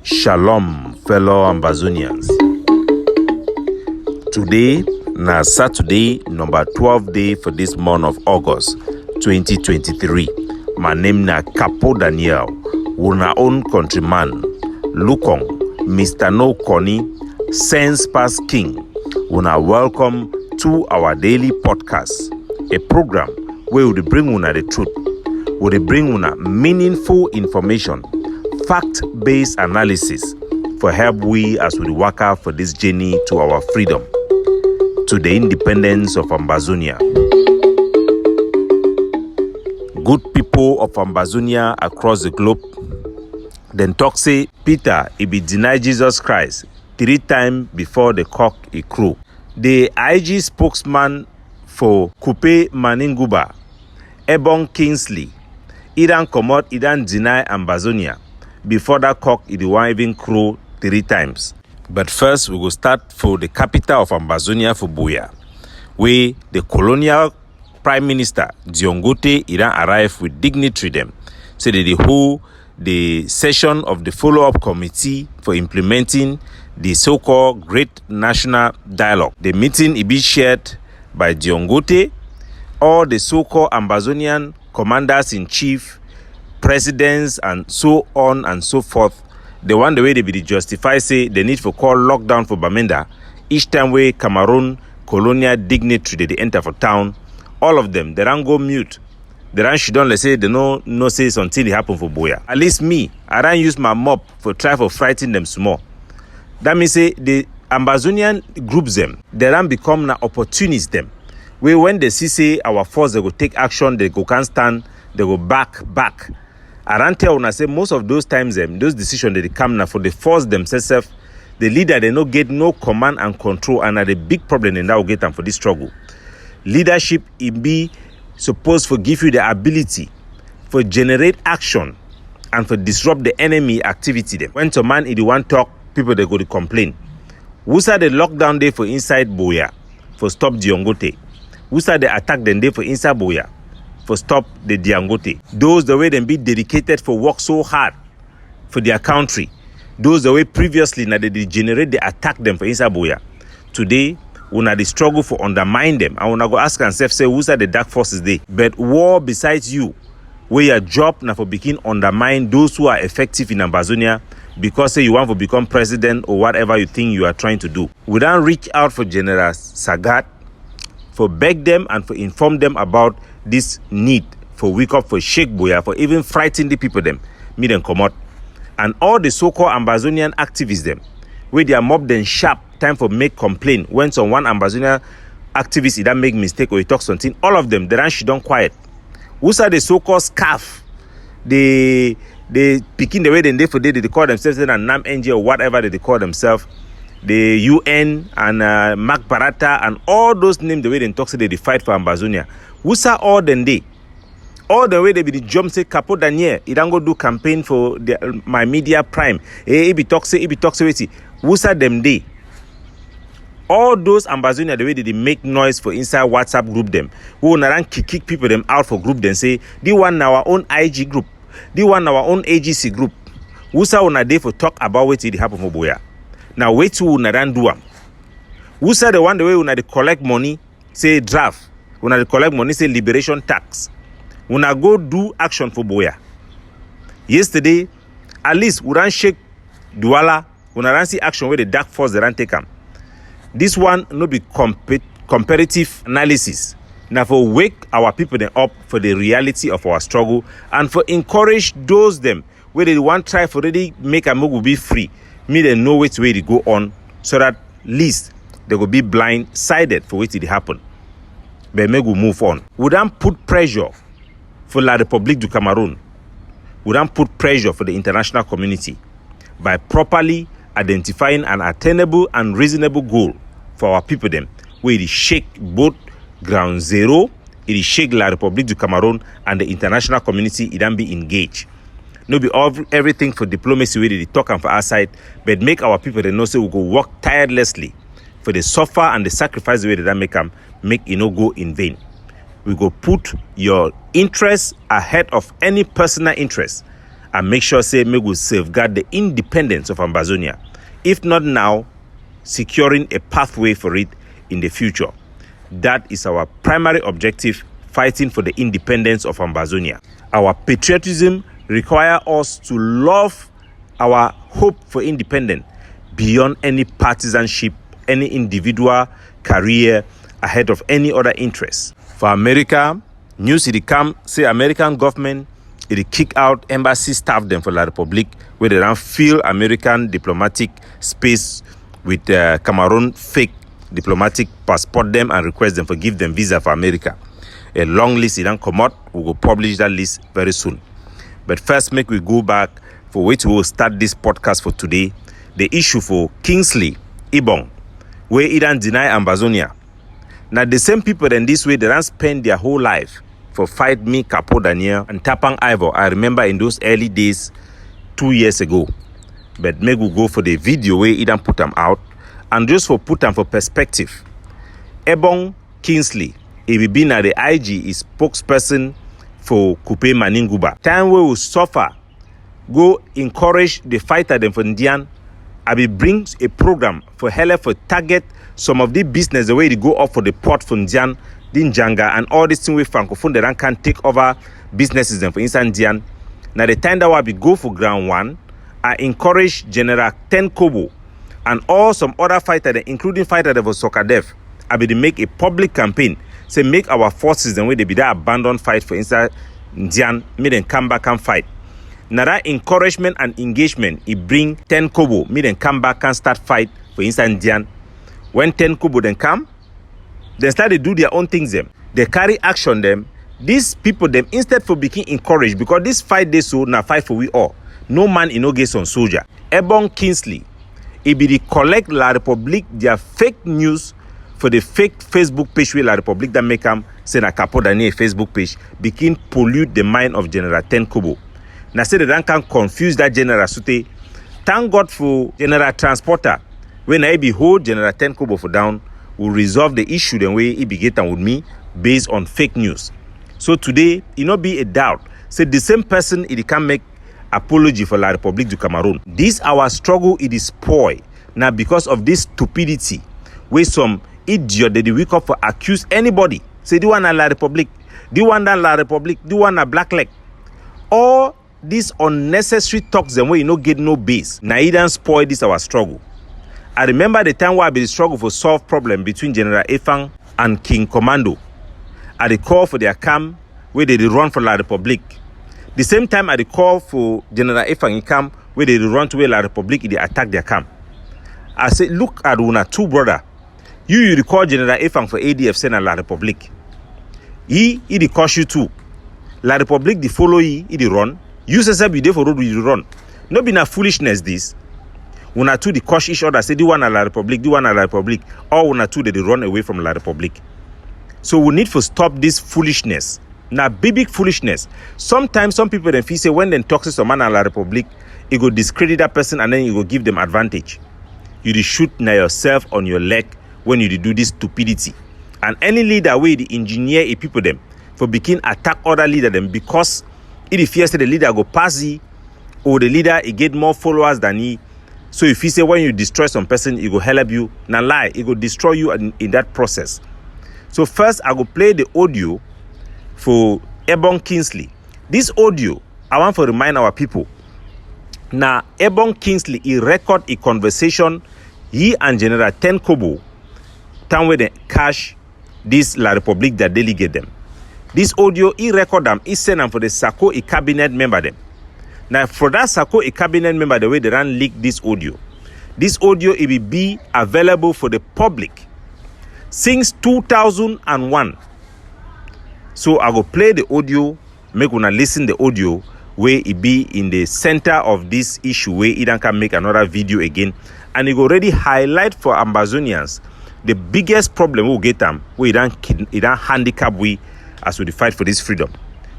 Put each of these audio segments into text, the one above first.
Shalom, fellow Ambazonians. Today, na Saturday, number 12 day for this month of August 2023. My name na Capo Daniel, una own countryman. Lukong, Mr. No Connie, Sense Pass King. Una welcome to our daily podcast, a program where we bring una the truth, we bring una meaningful information, fact-based analysis for help we as we work out for this journey to our freedom, to the independence of Ambazonia. Good people of Ambazonia across the globe, then talk say Peter he be deny Jesus Christ 3 times before the cock he crew. The IG spokesman for Coupe Maninguba, Ebong Kingsley, he don't come out, he don't deny Ambazonia before that cock he won't even crow 3 times. But first we will start for the capital of Ambazonia for Buea, where the colonial Prime Minister Diongote he don't arrive with dignitary them. So that they hold the session of the follow-up committee for implementing the so-called Great National Dialogue. The meeting will be chaired by Diongote, all the so-called Ambazonian commanders-in-chief, presidents, and so on and so forth. The one the way they be justify say the need for call lockdown for Bamenda each time where Cameroon colonial dignitary they enter for town. All of them they don't go mute. They don't shut down. Let's say they no say until it happen for Buea. At least me, I don't use my mop for try for frighten them small. That means say the Ambazonian groups them, they don't become na opportunists them. Where when they see say our force they go take action, they go can't stand, they go back. I don't tell when I say most of those times them, those decisions they come now for the force themselves, the leader they no get no command and control, and are the big problem in that will get them for this struggle. Leadership it be supposed to give you the ability for generate action and for disrupt the enemy activity them. When to man if you want talk, people they go to complain. Who said the lockdown day for inside Buea for stop Diongote? Who said the attack then day for inside Buea for stop the Diongote? Those the way them be dedicated for work so hard for their country. Those the way previously now they generate the attack them for inside Buea. Today una the struggle for undermine them. I wanna go ask ourselves say who's are the dark forces there? But war besides you, where your job now for begin undermine those who are effective in Ambazonia because say you want to become president or whatever you think you are trying to do. We don't reach out for General Sagat for beg them and for inform them about this need for wake up for shake Buea, for even frighten the people them, me them come out. And all the so-called Ambazonian activists them, where they are mob them sharp time for make complaint when one Ambazonian activist he don't make mistake or he talks something, all of them they don't quiet. Who's are the so-called scarf? They picking the way they for they call themselves and NAM NG or whatever they call themselves. The UN and Mark Barata and all those names the way they talk say they fight for Ambazonia. Who's are all them they? All the way they be the jump say Capo Daniel, he don't go do campaign for my media prime. He be talk say wait. Who's are them they? All those Ambazonia the way they make noise for inside WhatsApp group them. Who naran kick people them out for group then say the one our own IG group, the one our own AGC group. Who's are on a day for talk about what it happen for Buea. Now wait to naran do am. Who's are the one the way when they collect money say draft, when they collect money say liberation tax. When I go do action for Buea. Yesterday, at least we ran shake Douala, when I ran see action where the dark force they ran take them. This one no be comparative analysis. Now for wake our people them up for the reality of our struggle and for encourage those them where they want try for already make a move be free. Me they know which way to go on so that least they will be blindsided for what it happen. But me go move on. We don't put pressure for La République du Cameroon. We don't put pressure for the international community by properly identifying an attainable and reasonable goal for our people them, where it shake both ground zero, it shake La République du Cameroon and the international community, it don't be engaged. No be everything for diplomacy where they talk and for our side, but make our people they know say we go work tirelessly for the suffer and the sacrifice where they don't make it no go in vain. We go put your interest ahead of any personal interest and make sure say we will safeguard the independence of Ambazonia. If not now, securing a pathway for it in the future. That is our primary objective, fighting for the independence of Ambazonia. Our patriotism requires us to love our hope for independence beyond any partisanship, any individual career ahead of any other interest. For America, news it come say American government it kick out embassy staff them for La Republique where they don't fill American diplomatic space with Cameroon fake diplomatic passport them and request them for give them visa for America. A long list it don't come out. We will publish that list very soon. But first, make we go back for which we will start this podcast for today. The issue for Kingsley, Ebong, where he don't deny Ambazonia. Now the same people in this way they don't spend their whole life for fight me, Capo Daniel and Tapang Ivor. I remember in those early days 2 years ago. But make we go for the video where he don't put them out. And just for put them for perspective, Ebong Kingsley, he been at the IG is spokesperson for Kupe Maninguba. Time we will suffer, go encourage the fighter them for Indian. Abi brings a program for Hele for target some of the business the way they go up for the port for Indian, Dinjanga, and all these things with Francophone that can take over businesses them for inside Indian. Now the time that will be go for ground one, I encourage General Ten Kobo and all some other fighters, including fighters for Sokadev, I will make a public campaign. Say make our forces the way they be that abandoned fight for inside Indian, make them come back and fight. Now that encouragement and engagement, it bring 10 Kobo, make them come back and start fight for inside Indian. When 10 Kobo then come, they start to do their own things them. They carry action them. These people them instead for being encouraged because this fight they so now fight for we all. No man in no case on soldier. Ebong Kingsley, it be the collect La Republique their fake news for the fake Facebook page with La Republique that make them say na Capo Daniel Facebook page begin pollute the mind of General Ten Kobo. Now say they can confuse that General Sute. Thank God for General Transporter. When I behold General Ten Kobo for down, will resolve the issue the way he began with me based on fake news. So today, it not be a doubt. Say the same person it can make apology for La Republique du Cameroon. This our struggle it is spoiled now because of this stupidity where some idiot they wake up for accuse anybody. Say the one at La Republique, the one at La Republique, the one at Black Leg. All these unnecessary talks them where you no get no base. Now it don't spoil this our struggle. I remember the time where I be the struggle for solve problem between General Efang and King Commando. At the call for their camp where they run for La Republique. The same time at the call for General Efang in camp where they run to where La Republique they attack their camp. I said, look at una two brother. You recall General Efang for ADF send La Republique. He recall you too. La Republique they follow he they run. You say be there for road you run. No be na foolishness this. Una two they crush each other, say the one at La Republique, the one at La Republique. Or una two they run away from La Republique. So we need to stop this foolishness. Now big foolishness. Sometimes some people then feel say when they talk to someone at La Republique, it go discredit that person and then you go give them advantage. You shoot now yourself on your leg when you do this stupidity. And any leader way the engineer a people them for begin attack other leader them because it fears the leader go pass he or the leader he get more followers than he. So if you say when you destroy some person, it will help you. Now lie, it will destroy you in that process. So first, I will play the audio for Ebong Kingsley. This audio, I want to remind our people. Now, Ebong Kingsley, he record a conversation, he and General Ten Kobo, time where they cash this La Republique that delegate them. This audio, he record them, he send them for the Sako, a cabinet member them. Now, for that Sako, a cabinet member, the way they run leak this audio it will be available for the public since 2001. So I will play the audio, make una listen the audio where it be in the center of this issue where it can make another video again, and it already highlight for Ambazonians the biggest problem we'll get them where it don't handicap we as we fight for this freedom.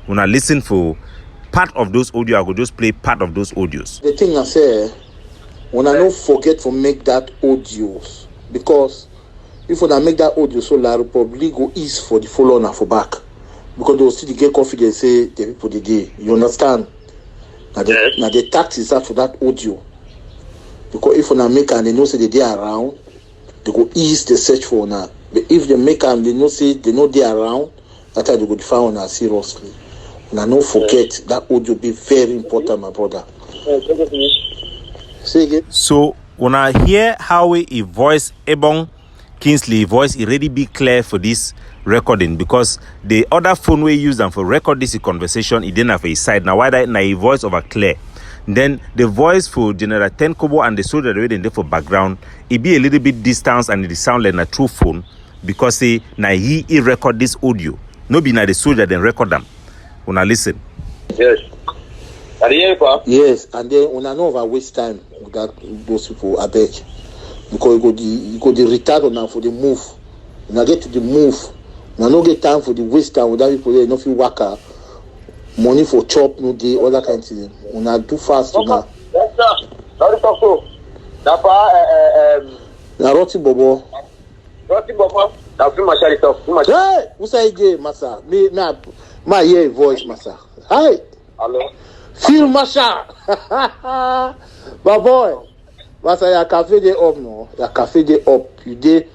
When I listen for part of those audio, I will just play part of those audios. The thing I say, when I don't forget to make that audios, because if I make that audio, so La Republique go ease for the follow on for back, because they will still get confidence say the people they do. You understand? Now the taxes are for that audio. Because if una make and they know say they are around, they go ease the search for una. But if they make and they know say they know they are around, that's how they go find una seriously. Now don't forget that audio be very important, my brother. Say again. So when I hear how he voice Ebong Kingsley voice, it really be clear for this recording, because the other phone we use them for record this conversation, it didn't have a side. Now why that na a voice over clear? Then the voice for General Ten Kobo and the soldier waiting there for background, it be a little bit distance and it sound like a true phone, because na he record this audio. No be na the soldier then record them. When I listen. Yes. Yes, and then when I know over waste time with that those people, I beg. Because you go the retard on now for the move. When I get to the move, when I no get time for the waste time without people there, no feel worker, money for chop, no day, all that kind of thing. When I do fast now. Yes, sir. Sorry, talk to. Na roti bobo. Roti bobo. Na feel my shari talk. Hey, who say again, massa? Me, my hear voice, massa. Hi. Hello. Feel Masha. My boy. Massa, your cafe day up no. Your cafe day up. You day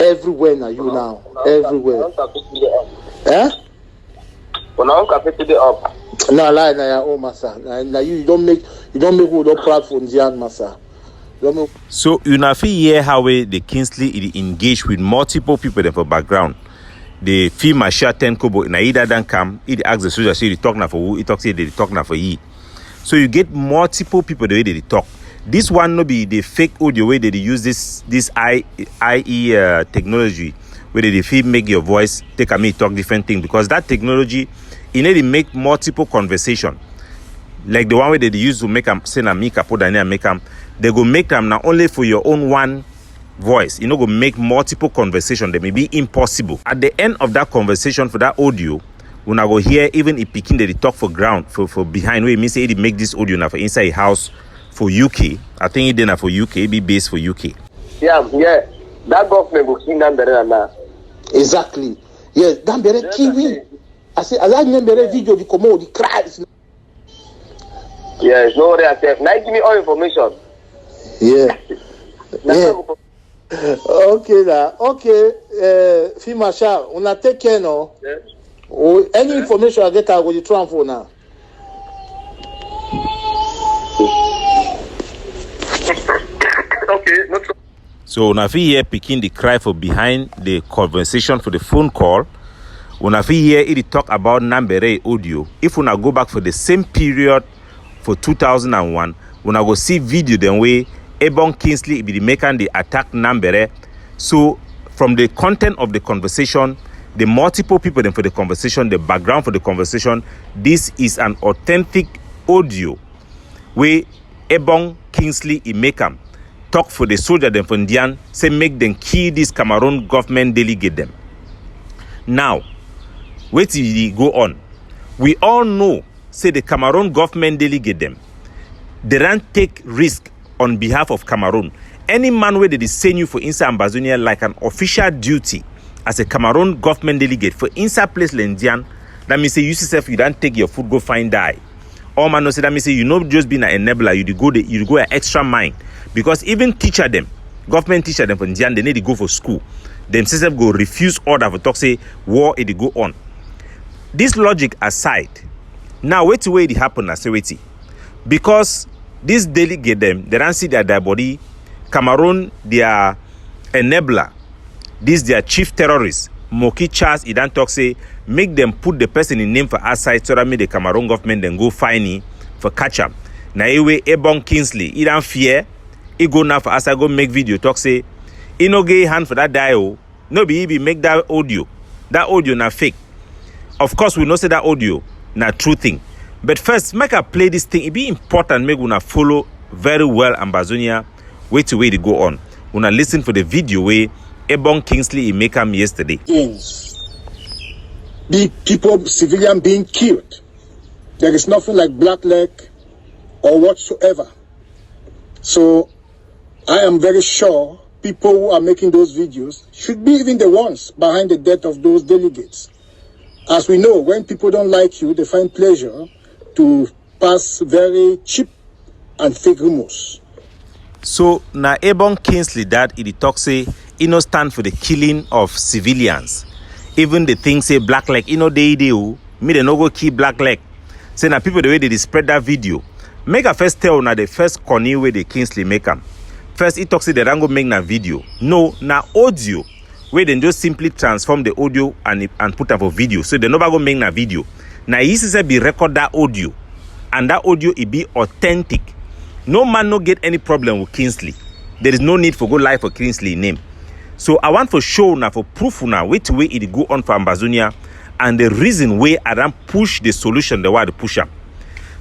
everywhere now. You now everywhere. Eh? When I'm cafe today up. No lie, na your own massa. Now you don't make who don't proud for Nzian massa. So you know hear how the Kingsley engage with multiple people there for background. The fee Masha Ten Kobo na either dan come, he ask the soldier say they talk now for who, he talk say they talk now for ye. So you get multiple people the way they talk. This one no be the fake audio way they use this IE technology where they feel make your voice take a me talk different thing, because that technology it need to make multiple conversation. Like the one way they use to make them say na me Capo Daniel make them, they go make them not only for your own one voice, go make multiple conversation. They may be impossible. At the end of that conversation for that audio, when I go hear even if picking they talk for ground for behind where it means they make this audio now for inside a house for UK. I think it didn't for UK, it be based for UK. Yeah. That government will kill Nambere now. Exactly. Yes, Nambere kill me. I say I like Nambere video the commo the cries. Yes, no worry. Now give me all information. Yeah. Yeah. Okay, now. Okay, Fima Sha, una take care now. Yes. Any information I get, I will try for now. Okay, no trouble. So when I hear picking the cry for behind the conversation for the phone call, when I hear it talk about Nambere audio, if when I go back for the same period for 2001, when I go see video then way Ebong Kingsley be making the attack Nambere. So from the content of the conversation, the multiple people then for the conversation, the background for the conversation, this is an authentic audio where Ebong Kingsley make them talk for the soldier them for Indian, say make them kill this Cameroon government delegate them. Now, wait till they go on. We all know, say the Cameroon government delegate them. They don't take risk on behalf of Cameroon. Any man where they send you for inside Ambazonia like an official duty as a Cameroon government delegate for inside place Lendian, that means say you yourself you don't take your food, go find die. All man no say that means say you not just being an enabler, you go an extra mile. Because even government teacher them for Indian, they need to go for school. Themselves go refuse order for talk say war it go on. This logic aside, now wait till it happen as wait. Because this delegate them, they don't see that their body, Cameroon, their enabler, this their chief terrorist, Moki Charles, he don't talk say, make them put the person in name for outside so that make the Cameroon government then go find him for catch up. Now anyway, Ebong Kingsley, he don't fear, he go now for outside, go make video, talk say, he no get hand for that dial, no be make that audio na fake. Of course, we know say that audio na true thing. But first, make I play this thing. It be important make una follow very well Ambazonia way to go on. Una listen for the video where Ebong Kingsley he make them yesterday. The people, civilian being killed. There is nothing like blackleg or whatsoever. So I am very sure people who are making those videos should be even the ones behind the death of those delegates. As we know, when people don't like you, they find pleasure to pass very cheap and fake rumors. So now Ebong Kingsley that he talk say he no stand for the killing of civilians. Even the thing say black leg, they do. Me they no go kill black leg. Say now people the way they spread that video. Make a first tell now the first corny way the Kingsley make them. First he talk say they don't go make na video. No, na audio. Where they just simply transform the audio and put them for video. So they never go make na video. Now he say be record that audio. And that audio it be authentic. No man no get any problem with Kingsley. There is no need for go live for Kingsley name. So I want for show now for proof now which way it go on for Ambazonia and the reason why I don't push the solution the way to push up.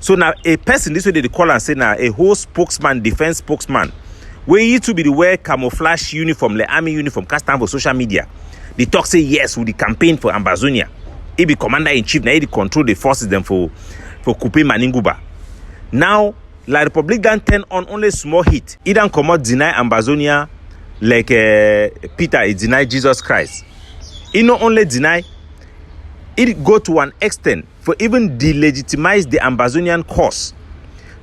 So now a person this way they call and say now a whole spokesman, defense spokesman, where you to be the wear camouflage uniform, the army uniform, cast down for social media. They talk say yes with the campaign for Ambazonia. He be commander in chief now he control the forces them for Coupe Maninguba. Now La Republic don't turn on only small hit. He don't come out deny Ambazonia like Peter he deny Jesus Christ. He not only deny, it go to an extent for even delegitimize the Ambazonian cause,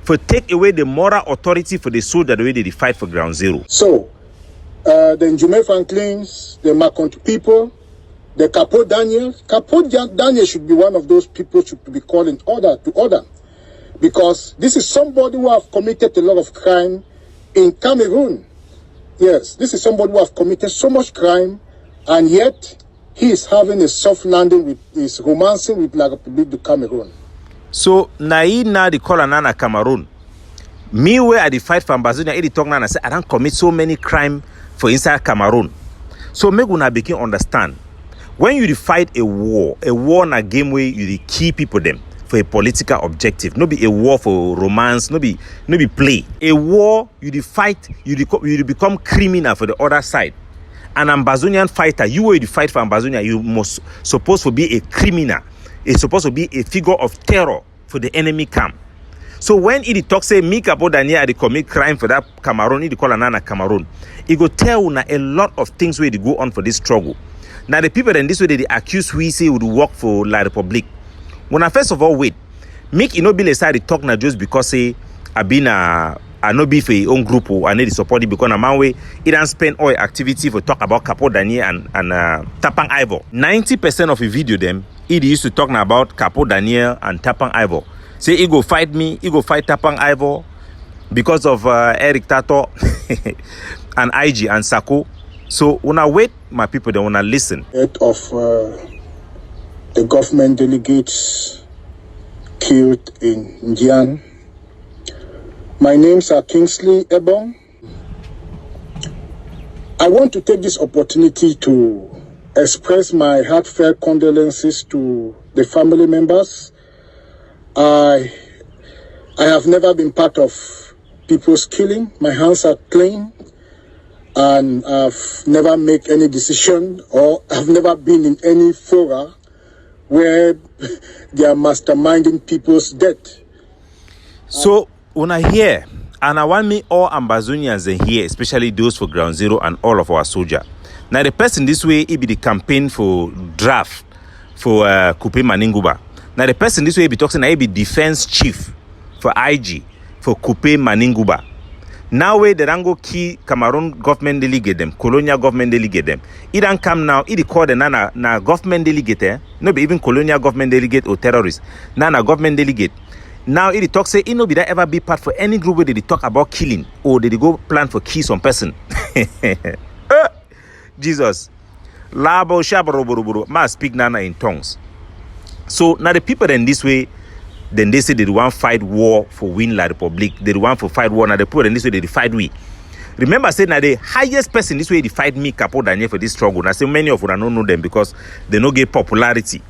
for take away the moral authority for the soldier the way they fight for ground zero. So, the Njume Franklins, the Makontu people, the Capo Daniel. Capo Daniel should be one of those people should be called in order. Because this is somebody who have committed a lot of crime in Cameroon. Yes, this is somebody who have committed so much crime, and yet he is having a soft landing with his romancing with La Republique du Cameroon. So now the call nana Cameroon. Me where I the fight for Ambazonia, he talk nana say I don't commit so many crime for inside Cameroon. So me gonna begin understand. When you fight a war na game where you the key people them for a political objective. No be a war for romance, no be play. A war, you fight, you become criminal for the other side. An Ambazonian fighter, you will fight for Ambazonia, you must supposed to be a criminal. It's supposed to be a figure of terror for the enemy camp. So when he talk say me Capo Daniel they commit crime for that Cameroon, he call another Cameroon. He go tell una a lot of things where they go on for this struggle. Now the people in this way they accuse we say would work for La Republique. When I first of all wait, make you no be side to talk now just because say I been a no be for your own group or I need to support it because a man way it don't spend all activity for talk about Capo Daniel and Tapang Ivor. 90% of the video them he used to talk now about Capo Daniel and Tapang Ivor. Say he go fight me, he go fight Tapang Ivor because of Eric Tato and IG and Sako. So when I wait, my people don't wanna listen. Head of the government delegates killed in Njian. My names are Kingsley Ebong. I want to take this opportunity to express my heartfelt condolences to the family members. I have never been part of people's killing. My hands are clean, and I've never made any decision, or I've never been in any fora where they are masterminding people's death. So when I hear, and I want me all Ambazonians in here, especially those for Ground Zero and all of our soldiers. Now the person this way, he be the campaign for draft for Coupe Maninguba. Now the person this way, he be talking, he be defense chief for IG for Coupe Maninguba. Now where they don't go key Cameroon government delegate them, colonial government delegate them. He don't come now, he call the na government delegate, no be even colonial government delegate or terrorist. Na government delegate. Now he talk say he no be that ever be part for any group where they talk about killing or they go plan for kill some person. Jesus. Labo shabaroboro ma speak nana in tongues. So now the people in this way, then they say they want fight war for win La Republique. They want for fight war. Now the people in this way they fight we. Remember, say now the highest person this way they fight me Capo Daniel for this struggle. Now say many of you don't know them because they no get popularity.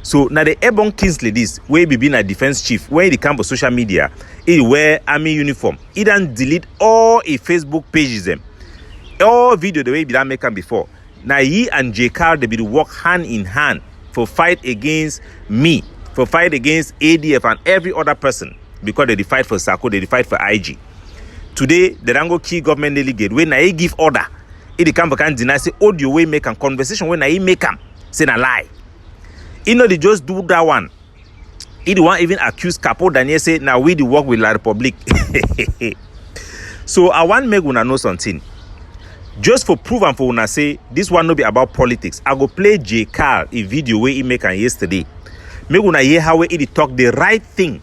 So now the Ebong Kingsley this where be being a defense chief where he come for social media, he wear army uniform. He don't delete all his Facebook pages them, all video the way he done make them before. Now he and J Car they be work hand in hand for fight against me, for fight against ADF and every other person because they fight for Sako, they fight for IG. Today the Rango key government delegate when I give order, he come back and deny say audio way make a conversation when I make them say a lie. You know they just do that one. He the one even accused Capo Daniel say now we the work with La Republic. So I want make una know something. Just for prove and for una say this one no be about politics. I go play J. Carl a video where he make an yesterday. Make una hear how he talk the right thing.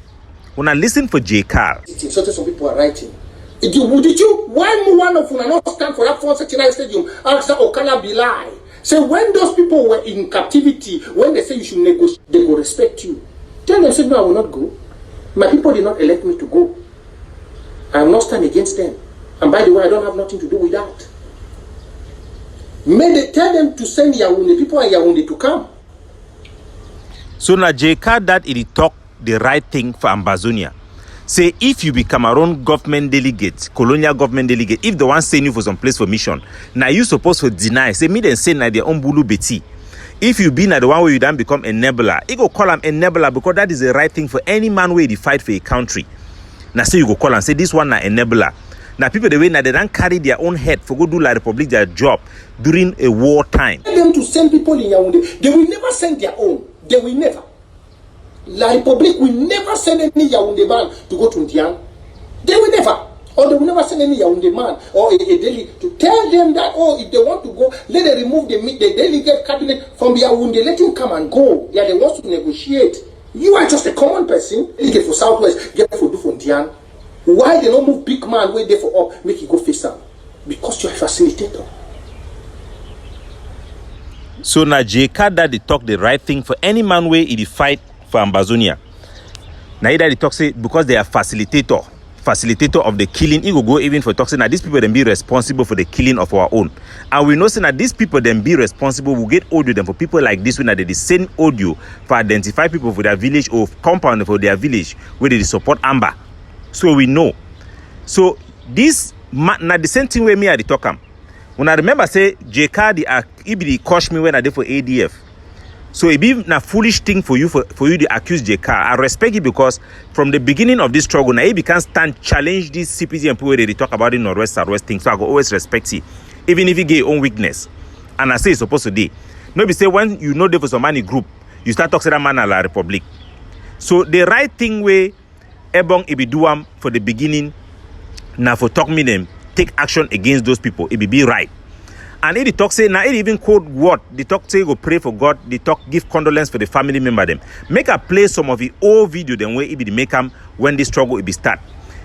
Una listen for J. Carl. So some people are writing. Did you why one of una not stand for that 469 stadium? Answer Okala be lie. Say when those people were in captivity, when they say you should negotiate, they will respect you. Tell them, say no, I will not go. My people did not elect me to go. I will not stand against them. And by the way, I don't have nothing to do with that. May they tell them to send Yaoundé, people in Yaoundé to come. So now J. Carl that he talk the right thing for Ambazonia. Say if you be Cameroon government delegate, colonial government delegate, if the one send you for some place for mission, now you supposed to deny. Say me then say na their own bulu beti. If you be na the one where you then become enabler, you go call him enabler because that is the right thing for any man where they fight for a country. Now say you go call and say this one na enabler. Now people the way now they don't carry their own head for go do La Republic their job during a war time. Tell them to send people in Yaoundé. They will never send their own. They will never. La Republic will never send any Yaoundé man to go to Ndian. They will never. Or they will never send any Yaoundé man or a delegate to tell them that, oh, if they want to go, let them remove the delegate cabinet from Yaoundé. Let him come and go. Yeah, they want to negotiate. You are just a common person. Delegate for Southwest, get for do for Ndian. Why they don't move big man wait there for up, make you go face up? Because you are a facilitator. So now J. Carl that they talk the right thing for any man way in the fight for Ambazonia. Now either they talk say because they are facilitator of the killing, he will go even for talking that these people then be responsible for the killing of our own. And we know saying that these people then be responsible, will get audio them for people like this one that they send audio for identify people for their village or compound for their village where they support Amba. So we know. So this now the same thing where me I talk am. When I remember say J. Carl he be coach me when I did for ADF. So it be a foolish thing for you to accuse J. Carl. I respect it because from the beginning of this struggle, now he can stand challenge this CPG and people where they talk about the Northwest Southwest thing. So I go always respect it, even if he get your own weakness. And I say it's supposed to be. No be say when you know there for some money group, you start talking to that man at La Republic. So the right thing where Ebong Ibiduam for the beginning, now for talk me them, take action against those people, it be right. And if they talk say, now it even quote what, they talk say go pray for God, they talk give condolence for the family member them. Make a play some of the old video them where it be make them when the struggle it be start.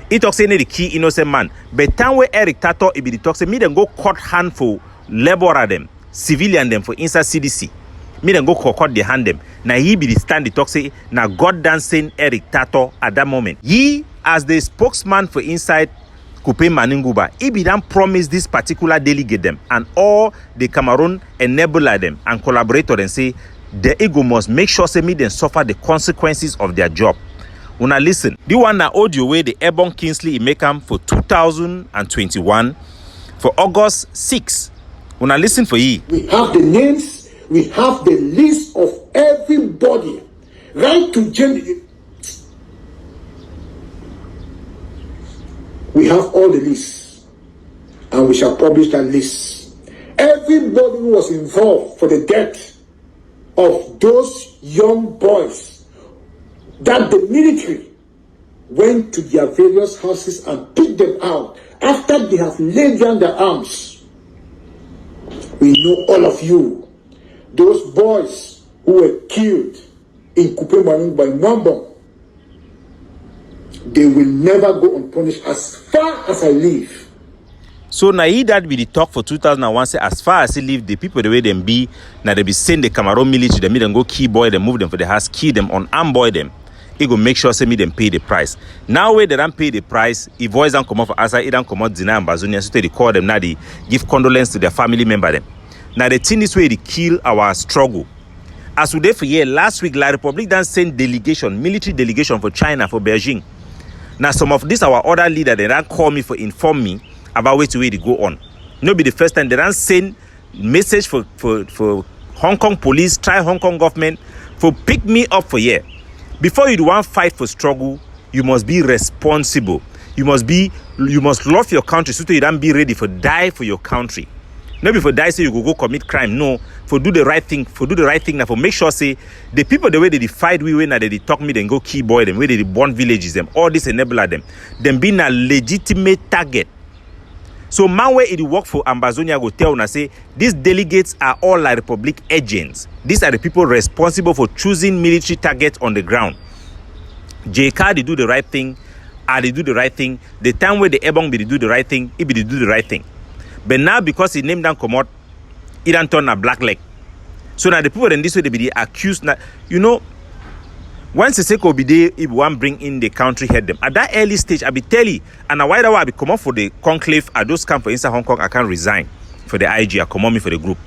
It talk say the key innocent man. But time where Eric Tato it be the talk say me then go cut hand for laborer them, civilian them for inside CDC. Me then go cut the hand them. Now he be the stand the talk say now God done send Eric Tato at that moment. He as the spokesman for inside Kupe Maninguba, he be done promise this particular delegate them and all the Cameroon enabler them and collaborator and say the ego must make sure say me then suffer the consequences of their job. When I listen, the one na audio where the Ebong Kingsley make them for 2021 for August 6. When I listen for ye. We have the names, we have the list of everybody. Right to gender. We have all the lists, and we shall publish that list. Everybody who was involved for the death of those young boys that the military went to their various houses and picked them out after they have laid down their arms. We know all of you, those boys who were killed in Kupe Maning by number. They will never go unpunished as far as I live. So now he that be the talk for 2001 say as far as he live, the people the way them be, now they be send the Cameroon military, they them go key boy, they move them for the house, key them on arm boy them. He go make sure say me them pay the price. Now where they don't pay the price, if voice don't come out for us, he don't come out deny Ambazonians, so they call them now they give condolence to their family member them. Now the thing is where they kill our struggle. As we did for year last week, La Republic done send delegation, military delegation for China, for Beijing. Now some of this our other leader they don't call me for inform me about where to go on. No be the first time they don't send message for Hong Kong police, try Hong Kong government for pick me up for here. Before you do one fight for struggle, you must be responsible. You must love your country so you don't be ready for die for your country. Maybe for die say you go commit crime. No, for do the right thing. For do the right thing now. For make sure say the people the way they fight we when they talk me then go key boy them. Where they burn villages them. All this enabler them. Them being a legitimate target. So man where it work for Ambazonia go tell una say these delegates are all like Republic agents. These are the people responsible for choosing military targets on the ground. JK they do the right thing. They do the right thing. The time where the Ebong be do the right thing, it be do the right thing. But now because he named down Komot, he don't turn a black leg. So now the people in this way they be accused. Now, you know, once the Seko be there, if one bring in the country head them. At that early stage, I be tell you, and why I be come up for the conclave at those camp for inside Hong Kong, I can't resign for the IG, I come on me for the group.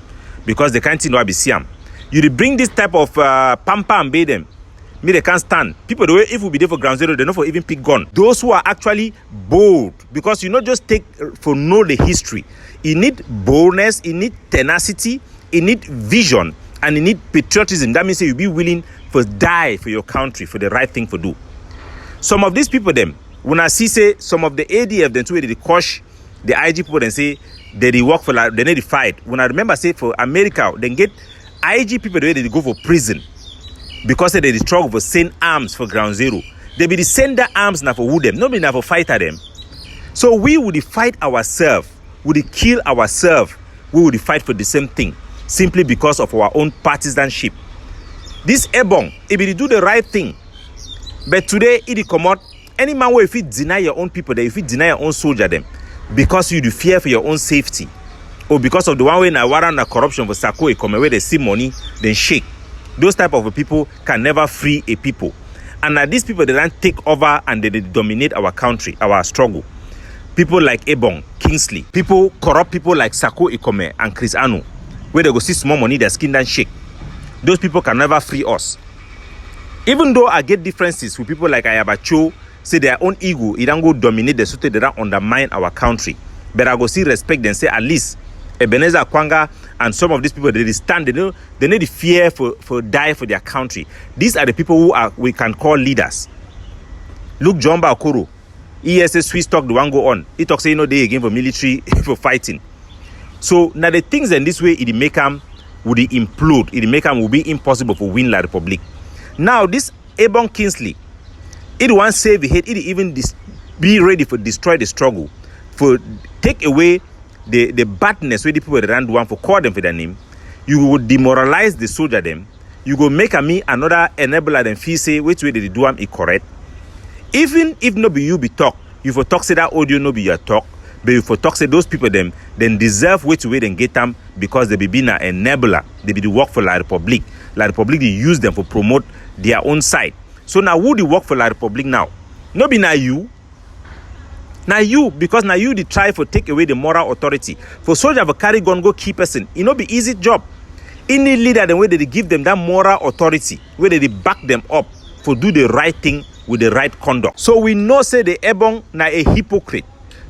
Because they can't know I be Siam. You bring this type of pampa and bay them. Me they can't stand. People the way if we be there for ground zero, they know for even pick gun. Those who are actually bold, because you not just take for know the history. You need boldness, you need tenacity, you need vision, and you need patriotism. That means you be willing to die for your country, for the right thing to do. Some of these people them, when I see say some of the ADF then too they coach the IG people and say they work for like they need to fight. When I remember say for America, then get IG people the way they go for prison. Because they struggle for send arms for ground zero. They be the send the arms now for who them, not be now for fight them. So we would fight ourselves, would kill ourselves, we would fight for the same thing, simply because of our own partisanship. This Ebong, it be do the right thing. But today it come out, any man will if you deny your own people, if you deny your own soldier them, because you do fear for your own safety, or because of the one way na warrant na corruption for Sako e come where they see money, then shake. Those type of people can never free a people. And now these people, they don't take over and they dominate our country, our struggle. People like Ebong Kingsley. People, corrupt people like Sako Ikome and Chris Anu. Where they go see small money, their skin don't shake. Those people can never free us. Even though I get differences with people like Ayabacho, say their own ego, it don't go dominate the society, they don't undermine our country. But I go see respect and say at least Ebenezer Kwanga and some of these people they stand, they need the fear for die for their country. These are the people who are we can call leaders. Look, Jomba Okoro, ESS Swiss talk the one go on. He talks say they again for military for fighting. So now the things in this way it make them would implode. It make them will be impossible for win La Republic. Now this Ebong Kingsley, it won't save the head. It even be ready for destroy the struggle, for take away the badness where the people that one for call them for their name. You will demoralize the soldier them. You go make me another enabler them feel say which way they do them is correct. Even if no be you be talk, you for talk say that audio no be your talk, but you for talk say those people them then deserve which way then get them because they be an enabler. They be the work for La Republic. La Republic they use them for promote their own side. So now who the work for La Republic now? No be now you. Now you, because now you the try for take away the moral authority. For soldier for carry gun go key person, it no be easy job. Any leader the way they give them that moral authority, where they back them up for do the right thing with the right conduct. So we know say the Ebong na a hypocrite.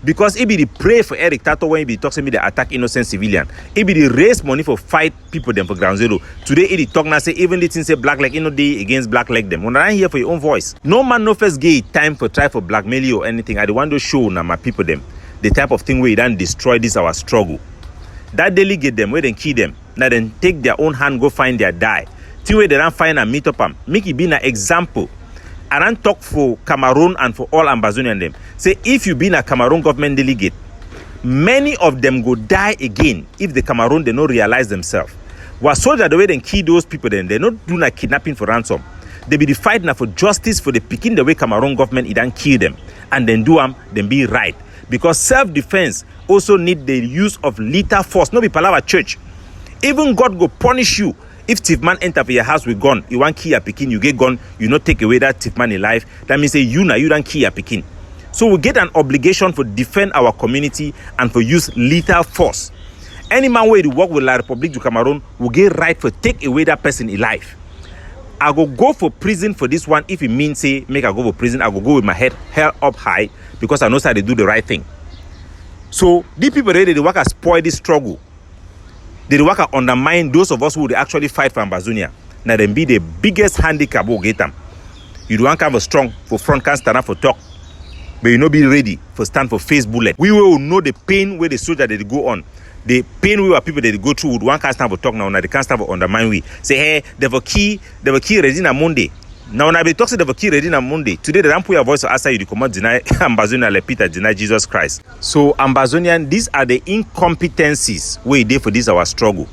Because it be the pray for Eric Tato when he be talking me the attack innocent civilian. It be the raise money for fight people them for ground zero. Today it talk now say even the thing say black leg day against black leg them. When I hear for your own voice. No man no first get time for try for blackmail you or anything. I want to show now my people them the type of thing where you don't destroy this our struggle. That delegate them where they kill them. Now then take their own hand go find their die. Thing where they don't find and meet up them. Make it be an example. I don't talk for Cameroon and for all Ambazonian them. Say if you been a Cameroon government delegate, many of them go die again if the Cameroon they not realize themselves. While soldiers the way they kill those people then they not do like kidnapping for ransom. They be the fight now for justice for the picking the way Cameroon government it don't kill them and then do them then be right. Because self-defense also need the use of lethal force. No be palaver church. Even God go punish you. If thief man enter for your house with gun, you want kill your pikin, you get gun, you not take away that thief man in life. That means say you don't kill your pikin. So we get an obligation for defend our community and for use lethal force. Any man where to work with La Republic du Cameroon will get right for take away that person in life. I go for prison for this one. If it means say make I go for prison, I go with my head held up high because I know how they do the right thing. So these people they work and spoil this struggle. They work and undermine those of us who would actually fight for Ambazonia. Now then be the biggest handicap who get them. You don't come for strong for front can stand up for talk. But you not be ready for stand for face bullet. We will know the pain where the soldier they go on. the pain we were people that they go through with one can't stand for talk now, they can't stand for undermine we. Say, hey, they were key Regina Monday. Now when I be talking about key Regina Monday, today they don't put your voice outside you to come out deny Ambazonia like Peter deny Jesus Christ. So Ambazonian, these are the incompetencies we did for this our struggle.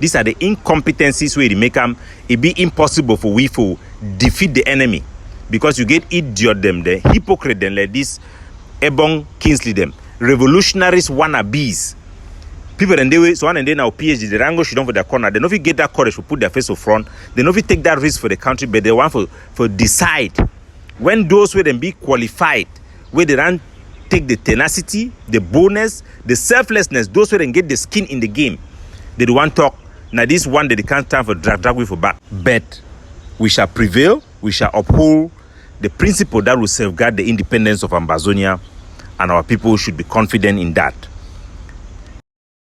These are the incompetencies where they make them it be impossible for we to defeat the enemy. Because you get idiot them, the hypocrite them like this Ebong Kingsley them, revolutionaries wannabes. People and they so one and they now PhD, the rango should down for their corner. They know if you get that courage to put their face to front, they know if you take that risk for the country, but they want for decide. When those where them be qualified, where they don't take the tenacity, the boldness, the selflessness, those where they get the skin in the game, they do want talk. Now this one that they can't stand for drag with for back. But we shall prevail, we shall uphold the principle that will safeguard the independence of Ambazonia, and our people should be confident in that.